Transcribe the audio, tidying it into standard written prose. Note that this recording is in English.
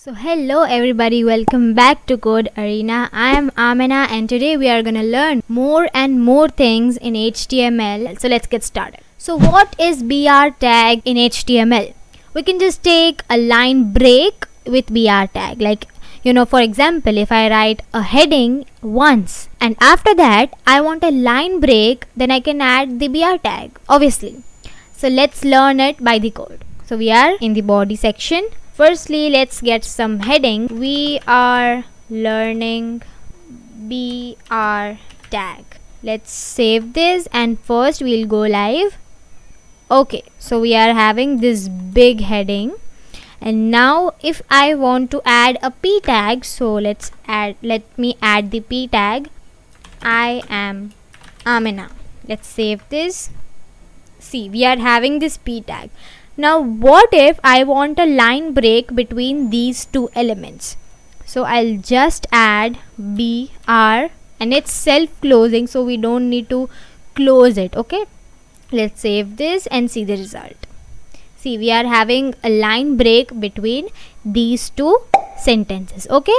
So hello everybody, welcome back to Code Arena. I am Amina and today we are gonna learn more and more things in HTML. So let's get started. So what is BR tag in HTML? We can just take a line break with BR tag. For example, if I write a heading once and after that I want a line break, then I can add the BR tag, obviously. So let's learn it by the code. So we are in the body section. Firstly, let's get some heading. We are learning BR tag. Let's save this and first we'll go live. Okay, so we are having this big heading. And now if I want to add a p tag, so let me add the p tag. I am Amina. Let's save this. See, we are having this p tag. Now what if I want a line break between these two elements? So I'll just add BR and it's self-closing, so we don't need to close it. Okay, let's save this and see the result. See, we are having a line break between these two sentences. Okay.